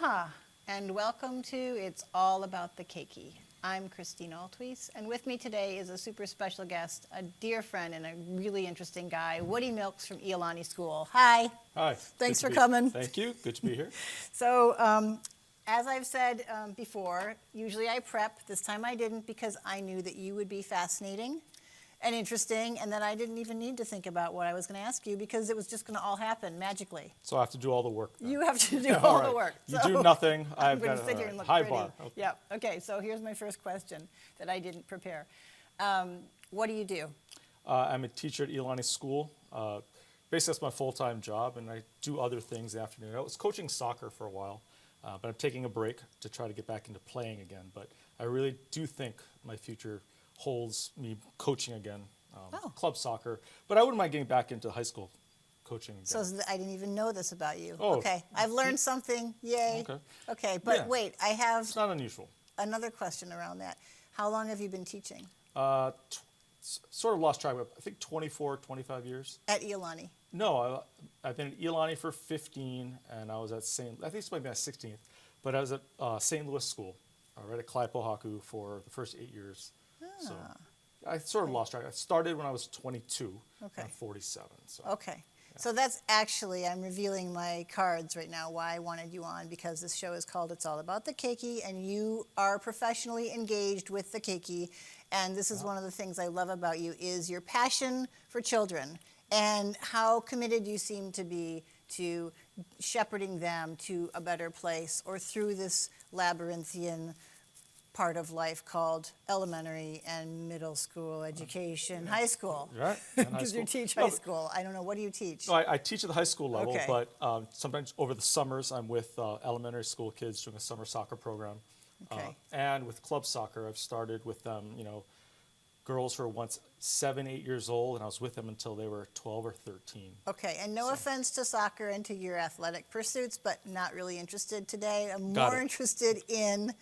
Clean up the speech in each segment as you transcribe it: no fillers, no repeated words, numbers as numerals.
Aloha and welcome to It's All About the Keiki. I'm Christine Altwies, and with me today is a super special guest, a dear friend and a really interesting guy, Woody Milks from Iolani School. Hi. Hi. Thanks for coming. Thank you. Good to be here. So, as I've said before, usually I prep. This time I didn't because I knew that you would be fascinating and interesting, and that I didn't even need to think about what I was going to ask you because it was just going to all happen magically. So I have to do all the work then. You have to do all the work. You do nothing. I'm going to sit here and look high pretty. bar. Okay. Yeah. Okay. So here's my first question that I didn't prepare. What do you do? I'm a teacher at Iolani School. Basically, that's my full-time job, and I do other things in the afternoon. I was coaching soccer for a while, but I'm taking a break to try to get back into playing again. But I really do think my future holds me coaching again, club soccer. But I wouldn't mind getting back into high school coaching again. So I didn't even know this about you. Oh. Okay, I've learned something. Yay. Okay. Okay, but Yeah. wait, I have It's not unusual. another question around that. How long have you been teaching? Sort of lost track of, I think 24, 25 years. At Iolani? No, I've been at Iolani for 15, and I was at I think it's maybe my 16th, but I was at St. Louis School, right at Kaipohaku for the first 8 years. So I sort of lost track. I started when I was 22. Okay. I'm 47. So. Okay. Yeah. So that's actually, I'm revealing my cards right now, why I wanted you on, because this show is called It's All About the Keiki, and you are professionally engaged with the Keiki, and this is one of the things I love about you is your passion for children and how committed you seem to be to shepherding them to a better place or through this labyrinthian part of life called elementary and middle school education, high school. Right. Because you teach high school. I don't know, what do you teach? No, I teach at the high school level, Okay. but sometimes over the summers I'm with elementary school kids doing a summer soccer program. Okay. And with club soccer, I've started with them, girls who were once 7, 8 years old, and I was with them until they were 12 or 13. Okay, and no offense to soccer and to your athletic pursuits, but not really interested today. I'm Got more it. interested in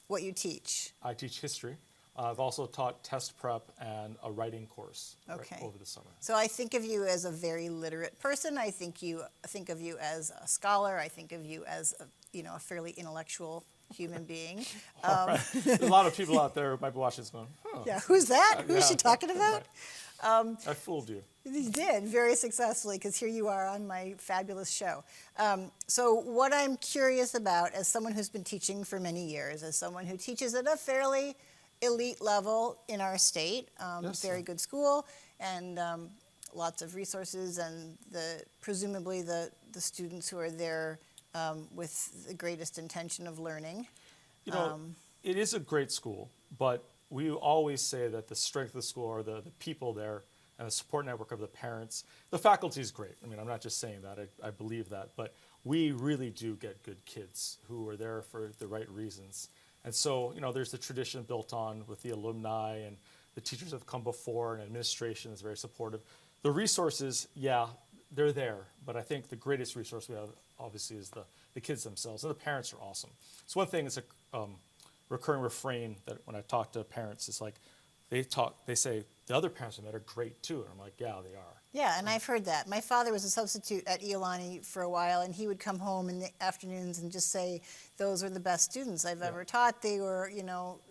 what you teach. I teach history. I've also taught test prep and a writing course Okay. over the summer. So I think of you as a very literate person. I think of you as a scholar. I think of you as a fairly intellectual human being. Right. There's a lot of people out there who might be watching this going, huh. Yeah, who's that? Who is Yeah, she talking about? Right. I fooled you. You did, very successfully, because here you are on my fabulous show. So what I'm curious about, as someone who's been teaching for many years, as someone who teaches at a fairly elite level in our state, Yes. very good school, and lots of resources, and presumably the students who are there with the greatest intention of learning. It is a great school, but we always say that the strength of the school are the people there and the support network of the parents. The faculty is great. I mean, I'm not just saying that. I believe that. But we really do get good kids who are there for the right reasons. And so, there's the tradition built on with the alumni and the teachers that have come before, and administration is very supportive. The resources, yeah, they're there. But I think the greatest resource we have, obviously, is the kids themselves. And the parents are awesome. So one thing is a recurring refrain that when I talk to parents, it's like they say, the other parents I met are great too. And I'm like, yeah, they are. Yeah, and I've heard that. My father was a substitute at Iolani for a while, and he would come home in the afternoons and just say, those are the best students I've ever taught. They were,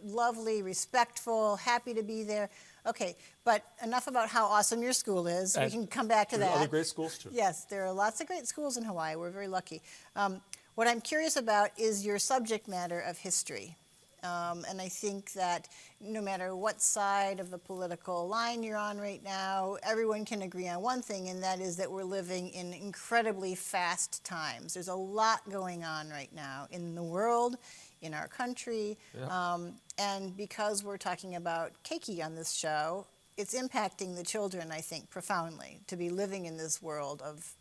lovely, respectful, happy to be there. Okay, but enough about how awesome your school is. We can come back to that. Other great schools too. Yes, there are lots of great schools in Hawaii. We're very lucky. What I'm curious about is your subject matter of history. And I think that no matter what side of the political line you're on right now, everyone can agree on one thing, and that is that we're living in incredibly fast times. There's a lot going on right now in the world, in our country, and because we're talking about Keiki on this show, it's impacting the children, I think, profoundly, to be living in this world of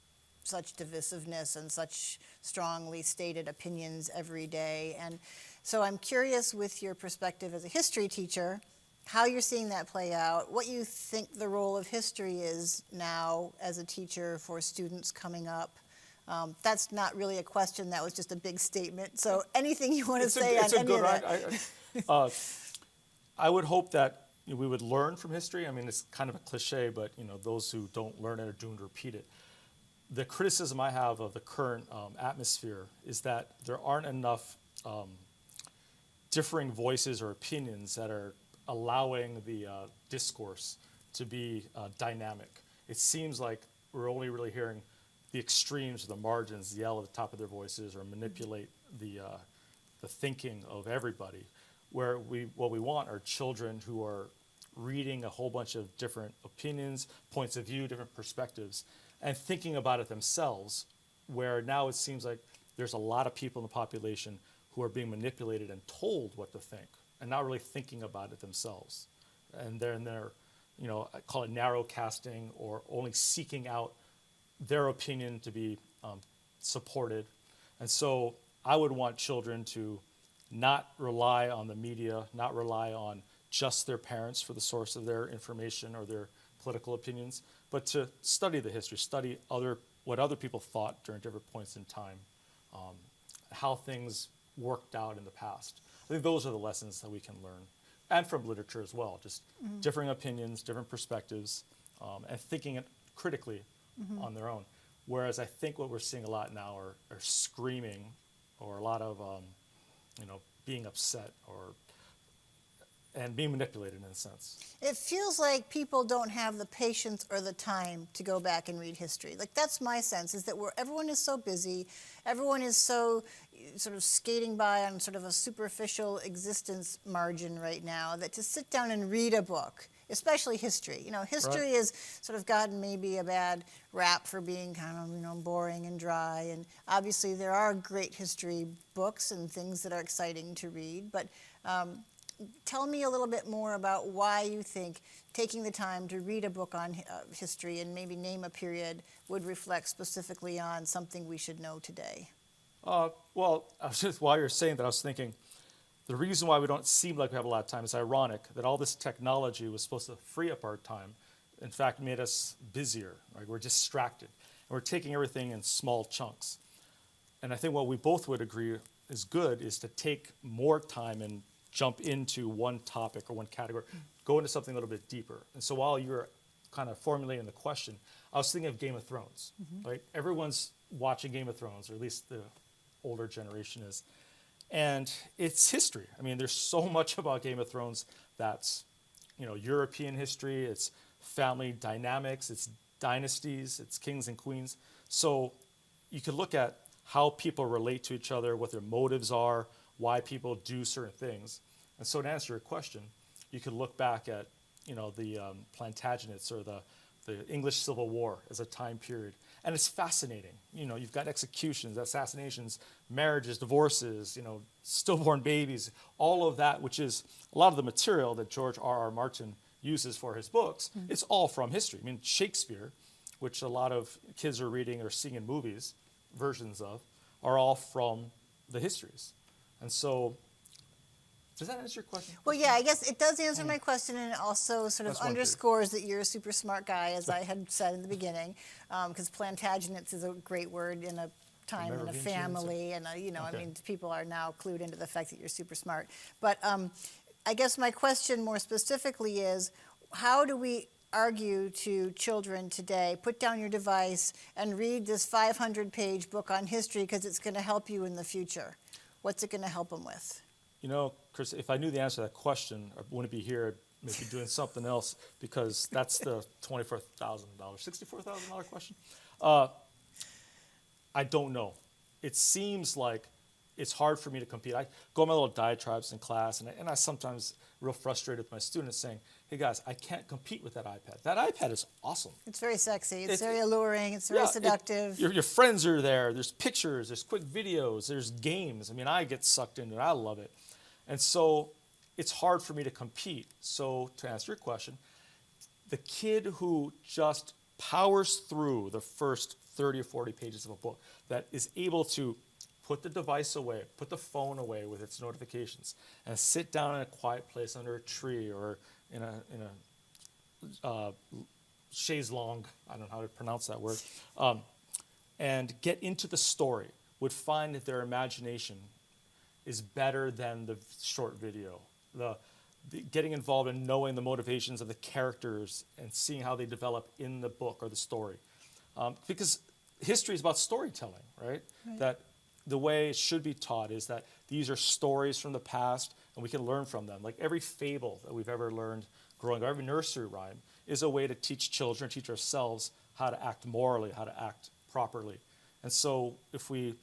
such divisiveness and such strongly stated opinions every day. And so I'm curious, with your perspective as a history teacher, how you're seeing that play out, what you think the role of history is now as a teacher for students coming up. That's not really a question, that was just a big statement. So anything you want to say on any of that? I would hope that we would learn from history. I mean, it's kind of a cliche, but those who don't learn it are doomed to repeat it. the criticism I have of the current atmosphere is that there aren't enough differing voices or opinions that are allowing the discourse to be dynamic. It seems like we're only really hearing the extremes or the margins yell at the top of their voices or manipulate the thinking of everybody. Where what we want are children who are reading a whole bunch of different opinions, points of view, different perspectives, and thinking about it themselves, where now it seems like there's a lot of people in the population who are being manipulated and told what to think and not really thinking about it themselves. And they're I call it narrow casting or only seeking out their opinion to be supported. And so I would want children to not rely on the media, not rely on just their parents for the source of their information or their political opinions, but to study the history, study what other people thought during different points in time, how things worked out in the past. I think those are the lessons that we can learn, and from literature as well, just differing opinions, different perspectives, and thinking it critically on their own. Whereas I think what we're seeing a lot now are screaming, or a lot of being upset and being manipulated in a sense. It feels like people don't have the patience or the time to go back and read history. Like, that's my sense, is that everyone is so busy, everyone is so sort of skating by on sort of a superficial existence margin right now, that to sit down and read a book, especially history. History has sort of gotten maybe a bad rap for being kind of, boring and dry. And obviously there are great history books and things that are exciting to read. But tell me a little bit more about why you think taking the time to read a book on history and maybe name a period would reflect specifically on something we should know today. Well, while you're saying that, I was thinking, the reason why we don't seem like we have a lot of time is ironic that all this technology was supposed to free up our time, in fact, made us busier. Right? We're distracted, and we're taking everything in small chunks. And I think what we both would agree is good is to take more time and jump into one topic or one category, go into something a little bit deeper. And so while you're kind of formulating the question, I was thinking of Game of Thrones. Right? Everyone's watching Game of Thrones, or at least the older generation is. And it's history. I mean, there's so much about Game of Thrones that's, European history, it's family dynamics, it's dynasties, it's kings and queens. So you could look at how people relate to each other, what their motives are, why people do certain things. And so to answer your question, you could look back at, the Plantagenets or the English Civil War as a time period. And it's fascinating. You've got executions, assassinations, marriages, divorces, stillborn babies, all of that, which is a lot of the material that George R.R. Martin uses for his books. It's all from history. I mean, Shakespeare, which a lot of kids are reading or seeing in movies, versions of, are all from the histories. And so, does that answer your question? Well, yeah, I guess it does answer my question, and it also sort of That's one underscores that you're a super smart guy, as I had said in the beginning, because Plantagenets is a great word in a time and a family, and I mean, people are now clued into the fact that you're super smart. But I guess my question more specifically is, how do we argue to children today, put down your device and read this 500-page book on history because it's going to help you in the future? What's it going to help them with? Chris, if I knew the answer to that question, I wouldn't be here, I'd maybe doing something else, because that's the $24,000, $64,000 question. I don't know. It seems like it's hard for me to compete. I go on my little diatribes in class, and I sometimes real frustrated with my students saying, hey guys, I can't compete with that iPad. That iPad is awesome. It's very sexy. It's very alluring. It's very seductive. Your friends are there. There's pictures. There's quick videos. There's games. I mean, I get sucked into it. I love it. And so it's hard for me to compete. So to answer your question, the kid who just powers through the first 30 or 40 pages of a book, that is able to put the device away, put the phone away with its notifications, and sit down in a quiet place under a tree or in a chaise longue, I don't know how to pronounce that word, and get into the story, would find that their imagination is better than the short video. The getting involved in knowing the motivations of the characters and seeing how they develop in the book or the story. Because history is about storytelling, right? That the way it should be taught is that these are stories from the past and we can learn from them. Like every fable that we've ever learned growing up, every nursery rhyme is a way to teach children, teach ourselves how to act morally, how to act properly. And so if we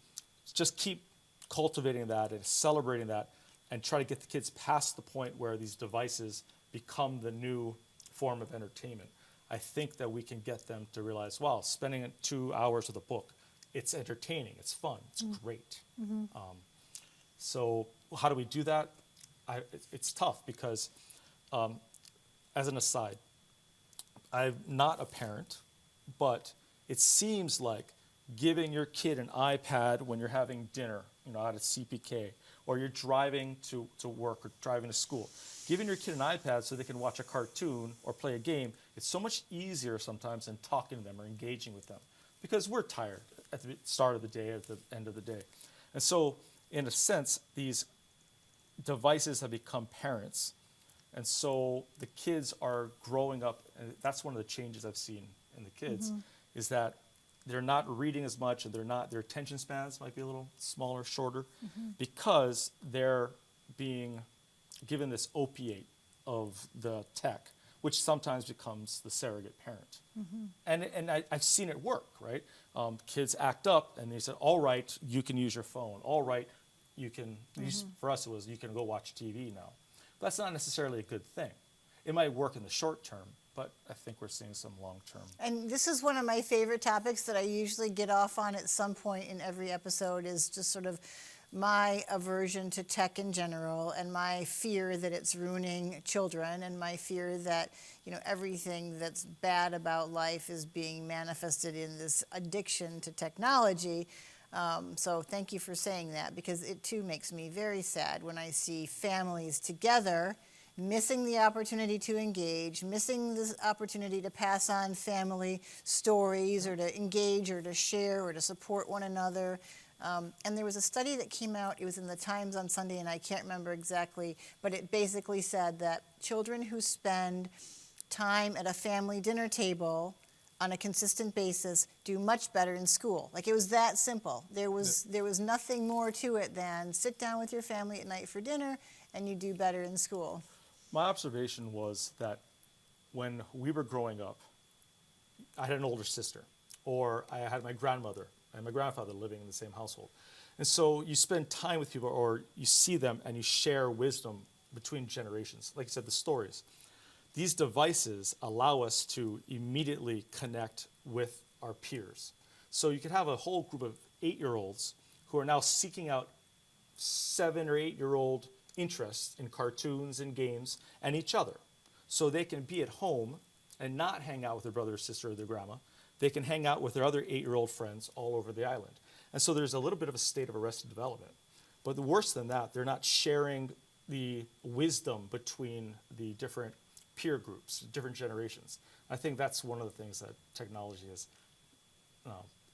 just keep cultivating that and celebrating that and try to get the kids past the point where these devices become the new form of entertainment, I think that we can get them to realize, wow, spending 2 hours with a book, it's entertaining, it's fun, it's great. So how do we do that? It's tough because, as an aside, I'm not a parent, but it seems like giving your kid an iPad when you're having dinner, at a CPK, or you're driving to work or driving to school, giving your kid an iPad so they can watch a cartoon or play a game, it's so much easier sometimes than talking to them or engaging with them because we're tired at the start of the day, at the end of the day. And so, in a sense, these devices have become parents. And so the kids are growing up, and that's one of the changes I've seen in the kids, is that they're not reading as much, and their attention spans might be a little smaller, shorter, because they're being given this opiate of the tech, which sometimes becomes the surrogate parent. And I've seen it work, right? Kids act up, and they said, all right, you can use your phone. All right, you can, for us it was, you can go watch TV now. But that's not necessarily a good thing. It might work in the short term, but I think we're seeing some long-term. And this is one of my favorite topics that I usually get off on at some point in every episode, is just sort of my aversion to tech in general and my fear that it's ruining children and my fear that, everything that's bad about life is being manifested in this addiction to technology. So thank you for saying that, because it too makes me very sad when I see families together missing the opportunity to engage, missing the opportunity to pass on family stories or to engage or to share or to support one another. And there was a study that came out, it was in the Times on Sunday, and I can't remember exactly, but it basically said that children who spend time at a family dinner table on a consistent basis do much better in school. Like, it was that simple. There was nothing more to it than sit down with your family at night for dinner and you do better in school. My observation was that when we were growing up, I had an older sister, or I had my grandmother and my grandfather living in the same household. And so you spend time with people, or you see them and you share wisdom between generations. Like you said, the stories. These devices allow us to immediately connect with our peers. So you could have a whole group of 8-year-olds who are now seeking out 7 or 8-year-old interests in cartoons and games and each other. So they can be at home and not hang out with their brother or sister or their grandma. They can hang out with their other 8-year-old friends all over the island. And so there's a little bit of a state of arrested development. But worse than that, they're not sharing the wisdom between the different peer groups, different generations. I think that's one of the things that technology is,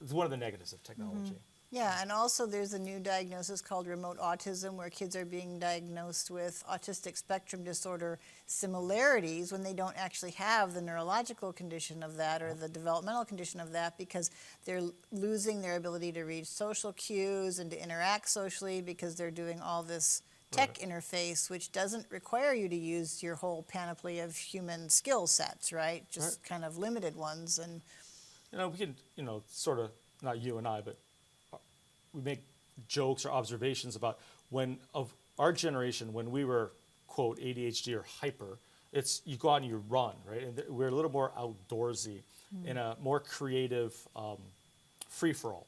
it's one of the negatives of technology. Yeah, and also there's a new diagnosis called remote autism, where kids are being diagnosed with autistic spectrum disorder similarities when they don't actually have the neurological condition of that or the developmental condition of that, because they're losing their ability to read social cues and to interact socially because they're doing all this tech interface, which doesn't require you to use your whole panoply of human skill sets, right? Just kind of limited ones. And we can, sort of, not you and I, but we make jokes or observations about when of our generation, when we were, quote, ADHD or hyper, it's you go out and you run, right? And we're a little more outdoorsy in a more creative free-for-all.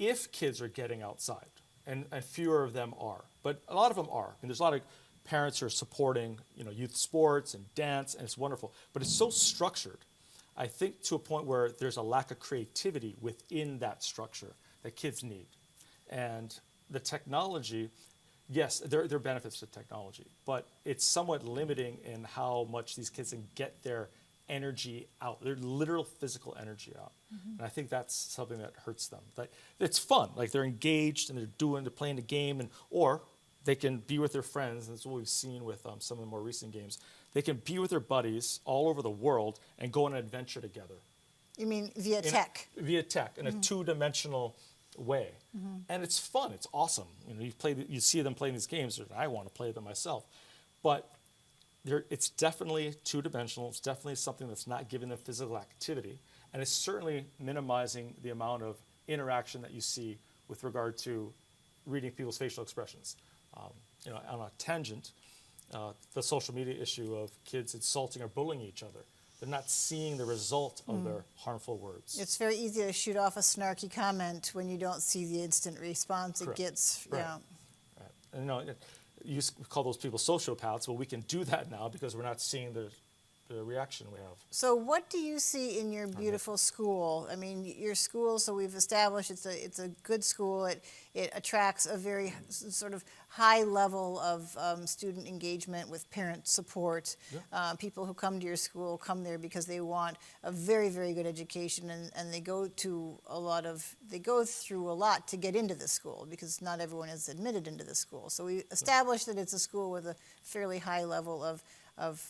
If kids are getting outside, and fewer of them are, but a lot of them are, and there's a lot of parents who are supporting, youth sports and dance, and it's wonderful, but it's so structured, I think, to a point where there's a lack of creativity within that structure that kids need. And the technology, yes, there are benefits to technology, but it's somewhat limiting in how much these kids can get their energy out, their literal physical energy out. And I think that's something that hurts them. Like, it's fun, like they're engaged and they're playing the game, or they can be with their friends, and that's what we've seen with some of the more recent games. They can be with their buddies all over the world and go on an adventure together. You mean via tech? Via tech in a two-dimensional way, and it's fun. It's awesome. You know, you see them playing these games, and I want to play them myself, but it's definitely two-dimensional. It's definitely something that's not giving them physical activity, and it's certainly minimizing the amount of interaction that you see with regard to reading people's facial expressions. You know, on a tangent, the social media issue of kids insulting or bullying each other. They're not seeing the result of their harmful words. It's very easy to shoot off a snarky comment when you don't see the instant response it gets. Right. Yeah. Right. And, you know, you call those people sociopaths. Well, we can do that now because we're not seeing the reaction we have. So what do you see in your beautiful school? I mean, your school, so we've established it's a good school. It attracts a very sort of high level of student engagement with parent support. Yeah. People who come to your school come there because they want a very, very good education, and they go through a lot to get into the school because not everyone is admitted into the school. So we established that it's a school with a fairly high level of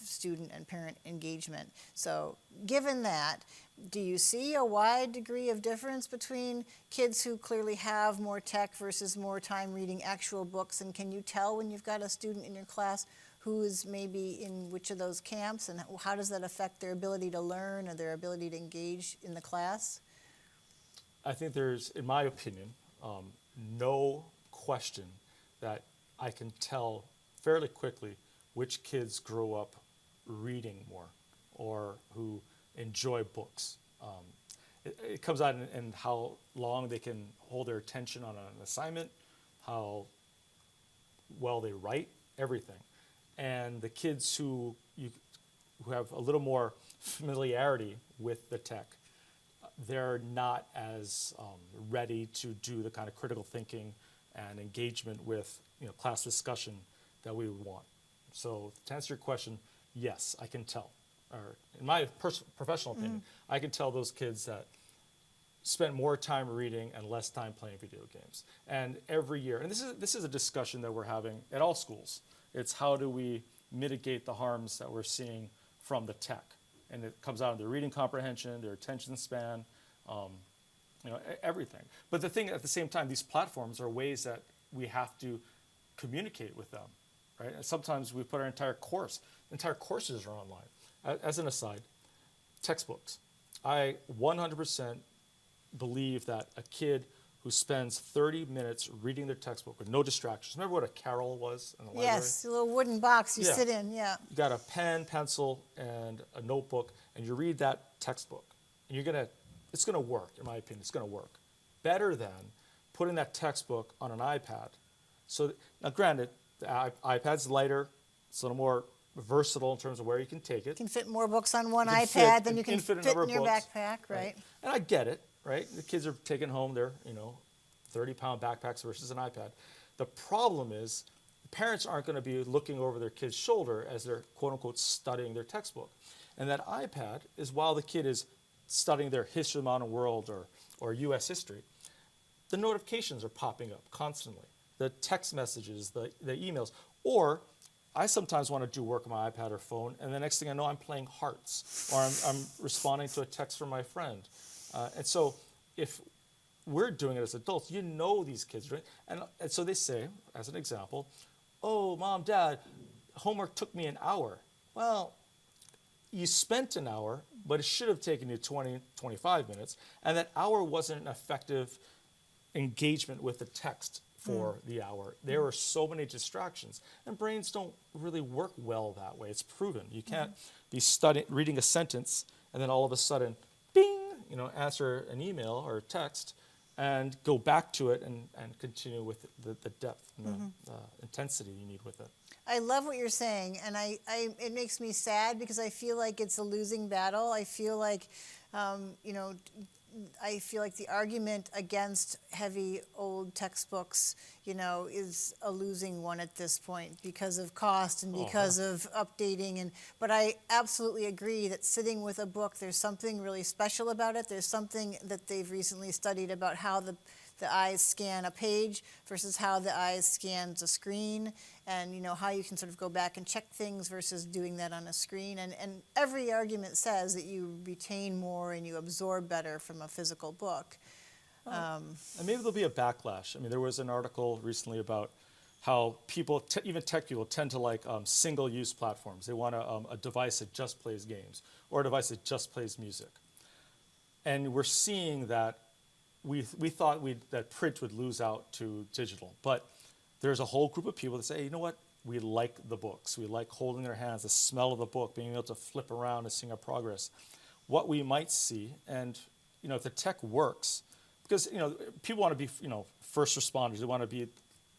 student and parent engagement. So given that, do you see a wide degree of difference between kids who clearly have more tech versus more time reading actual books? And can you tell when you've got a student in your class who is maybe in which of those camps, and how does that affect their ability to learn or their ability to engage in the class? I think there's, in my opinion, no question that I can tell fairly quickly which kids grow up reading more or who enjoy books. It comes out in how long they can hold their attention on an assignment, how well they write, everything. And the kids who have a little more familiarity with the tech, they're not as ready to do the kind of critical thinking and engagement with class discussion that we would want. So to answer your question, yes, I can tell. Or in my professional opinion, I can tell those kids that spend more time reading and less time playing video games. And every year, and this is a discussion that we're having at all schools. It's how do we mitigate the harms that we're seeing from the tech? And it comes out in their reading comprehension, their attention span, everything. But the thing at the same time, these platforms are ways that we have to communicate with them. Right? And sometimes we put entire courses are online. As an aside, textbooks. I 100% believe that a kid who spends 30 minutes reading their textbook with no distractions. Remember what a carrel was in the library? Yes, a little wooden box you sit in, yeah. You got a pen, pencil, and a notebook, and you read that textbook. And it's gonna work, in my opinion, it's gonna work. Better than putting that textbook on an iPad. So now granted, the iPad's lighter, it's a little more versatile in terms of where you can take it. You can fit more books on one iPad than you can fit in your backpack, right? And I get it, right? The kids are taking home their, 30-pound backpacks versus an iPad. The problem is the parents aren't going to be looking over their kid's shoulder as they're, quote unquote, studying their textbook. And that iPad is while the kid is studying their history of the modern world or U.S. history, the notifications are popping up constantly. The text messages, the emails, or I sometimes want to do work on my iPad or phone, and the next thing I know, I'm playing hearts, or I'm responding to a text from my friend. And so if we're doing it as adults, these kids, right? And so they say, as an example, oh, Mom, Dad, homework took me an hour. Well, you spent an hour, but it should have taken you 20, 25 minutes, and that hour wasn't an effective engagement with the text for the hour. There are so many distractions, and brains don't really work well that way. It's proven. You can't be reading a sentence and then all of a sudden, bing, answer an email or a text and go back to it and continue with the depth and the intensity you need with it. I love what you're saying, and it makes me sad because I feel like it's a losing battle. I feel like, the argument against heavy old textbooks, is a losing one at this point because of cost and because of updating. But I absolutely agree that sitting with a book, there's something really special about it. There's something that they've recently studied about how the the eyes scan a page versus how the eyes scans a screen, and how you can sort of go back and check things versus doing that on a screen. And every argument says that you retain more and you absorb better from a physical book. And maybe there'll be a backlash. I mean, there was an article recently about how people, even tech people, tend to like single-use platforms. They want a device that just plays games or a device that just plays music. And we're seeing that we thought that print would lose out to digital. But there's a whole group of people that say, hey, you know what? We like the books. We like holding in our hands, the smell of the book, being able to flip around and seeing our progress. What we might see, and if the tech works, because people want to be first responders. They want to be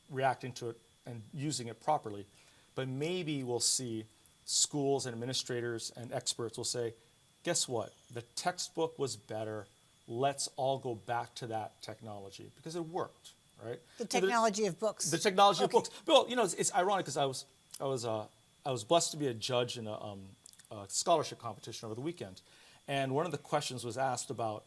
reacting to it and using it properly. But maybe we'll see schools and administrators and experts will say, guess what? The textbook was better. Let's all go back to that technology because it worked, right? The technology of books. The technology of books. Well, it's ironic because I was blessed to be a judge in a scholarship competition over the weekend, and one of the questions was asked about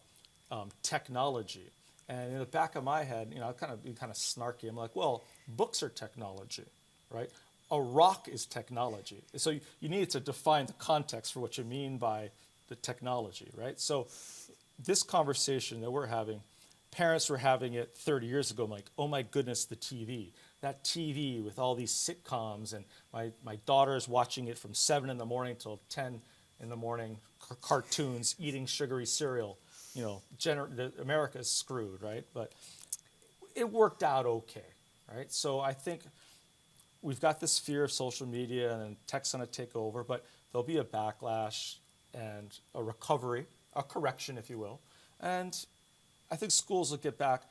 technology. And in the back of my head, kind of snarky. I'm like, well, books are technology, right? A rock is technology. So you need to define the context for what you mean by the technology, right? So this conversation that we're having, parents were having it 30 years ago. I'm like, oh my goodness, the TV. That TV with all these sitcoms, and my daughter's watching it from 7 in the morning till 10 in the morning, cartoons, eating sugary cereal. America's screwed, right? But it worked out okay, right? So I think we've got this fear of social media and then tech's going to take over, but there'll be a backlash and a recovery, a correction, if you will. And I think schools will get back.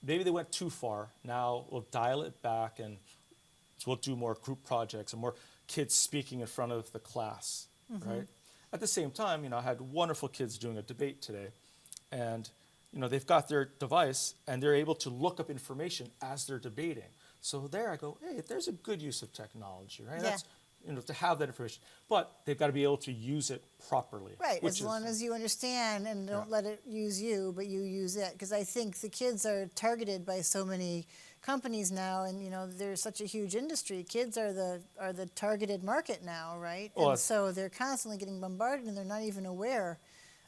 Maybe they went too far. Now we'll dial it back and we'll do more group projects and more kids speaking in front of the class, right? At the same time, I had wonderful kids doing a debate today. And they've got their device and they're able to look up information as they're debating. So there I go, hey, there's a good use of technology, right? Yeah. That's to have that information. But they've got to be able to use it properly. Right, as long as you understand and don't let it use you, but you use it. Because I think the kids are targeted by so many companies now, and there's such a huge industry. Kids are the targeted market now, right? Well, and so they're constantly getting bombarded, and they're not even aware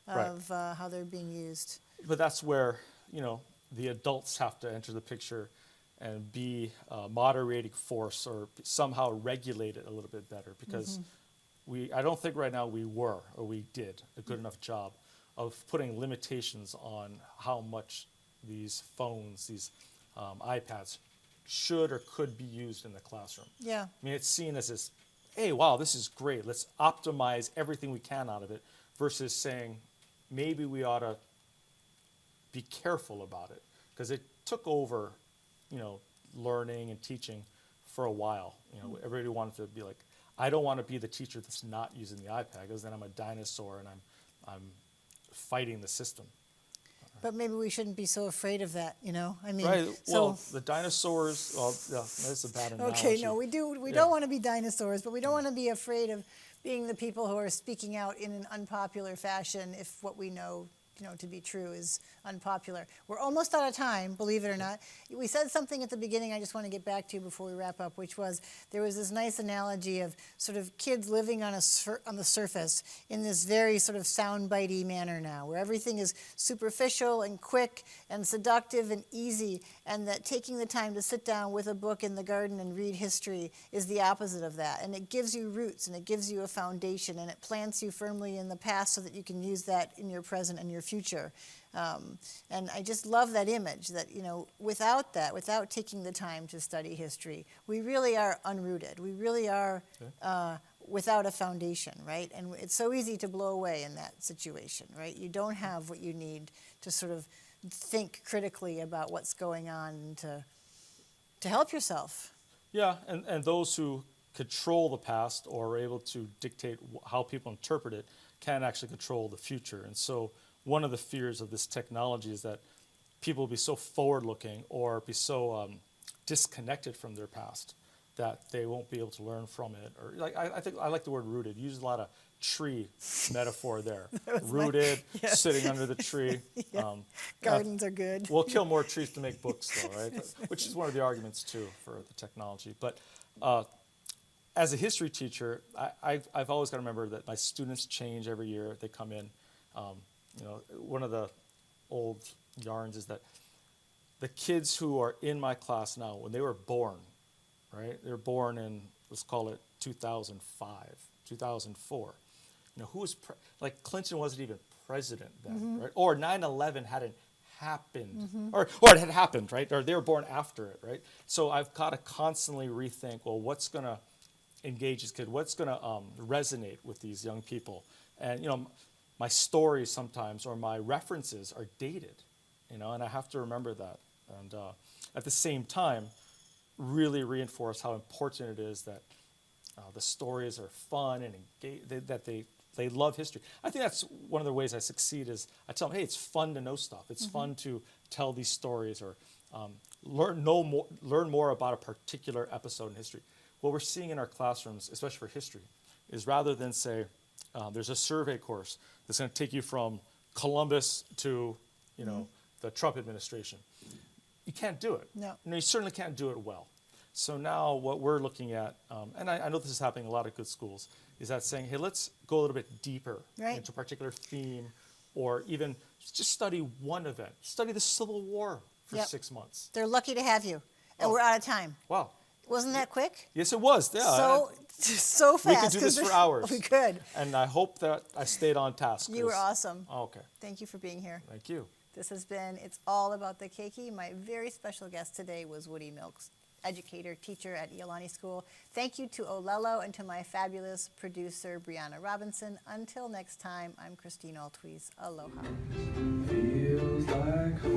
of how they're being used. But that's where the adults have to enter the picture and be a moderating force or somehow regulate it a little bit better, because I don't think right now we did a good enough job of putting limitations on how much these phones, these iPads should or could be used in the classroom. Yeah. I mean, it's seen as this, hey, wow, this is great. Let's optimize everything we can out of it, versus saying maybe we ought to be careful about it, because it took over, learning and teaching for a while. Everybody wanted to be like, I don't want to be the teacher that's not using the iPad, because then I'm a dinosaur and I'm fighting the system. But maybe we shouldn't be so afraid of that, I mean, right. so, well, the dinosaurs. Well, yeah, that's a bad analogy. okay, no, we don't want to be dinosaurs, but we don't want to be afraid of being the people who are speaking out in an unpopular fashion if what we know to be true is unpopular. We're almost out of time, believe it or not. We said something at the beginning I just want to get back to before we wrap up, which was there was this nice analogy of sort of kids living on the surface in this very sort of soundbitey manner now, where everything is superficial and quick and seductive and easy, and that taking the time to sit down with a book in the garden and read history is the opposite of that. And it gives you roots and it gives you a foundation and it plants you firmly in the past so that you can use that in your present and your future. And I just love that image that, without that, without taking the time to study history, we really are unrooted. We really are without a foundation, right? And it's so easy to blow away in that situation, right? You don't have what you need to sort of think critically about what's going on and to help yourself. Yeah, and those who control the past or are able to dictate how people interpret it can actually control the future. And so one of the fears of this technology is that people will be so forward-looking or be so disconnected from their past that they won't be able to learn from it. Or I think I like the word rooted. You use a lot of tree metaphor there. Rooted, sitting under the tree. Gardens are good. We'll kill more trees to make books, though, right? Which is one of the arguments, too, for the technology. But as a history teacher, I've always got to remember that my students change every year. They come in. One of the old yarns is that the kids who are in my class now, when they were born, right? They were born in, let's call it 2005, 2004. Who was, like Clinton wasn't even president then, right? Or 9/11 hadn't happened, or it had happened, right? Or they were born after it, right? So I've got to constantly rethink, well, what's going to engage these kids? What's going to resonate with these young people? And, my stories sometimes or my references are dated, and I have to remember that. And at the same time, really reinforce how important it is that the stories are fun and that they love history. I think that's one of the ways I succeed is I tell them, hey, it's fun to know stuff. It's fun to tell these stories or learn more about a particular episode in history. What we're seeing in our classrooms, especially for history, is rather than say, there's a survey course that's going to take you from Columbus to, the Trump administration. You can't do it. No. You certainly can't do it well. So now what we're looking at, and I know this is happening in a lot of good schools, is that saying, hey, let's go a little bit deeper into a particular theme, or even just study one event. Study the Civil War for 6 months. They're lucky to have you. And we're out of time. Wow. Wasn't that quick? Yes, it was. Yeah. So fast. We could do this for hours. We could. And I hope that I stayed on task. You were awesome. Oh, okay. Thank you for being here. Thank you. This has been It's All About the Keiki. My very special guest today was Woody Milks, educator, teacher at Iolani School. Thank you to Olelo and to my fabulous producer, Brianna Robinson. Until next time, I'm Christine Altwies. Aloha. Feels like home.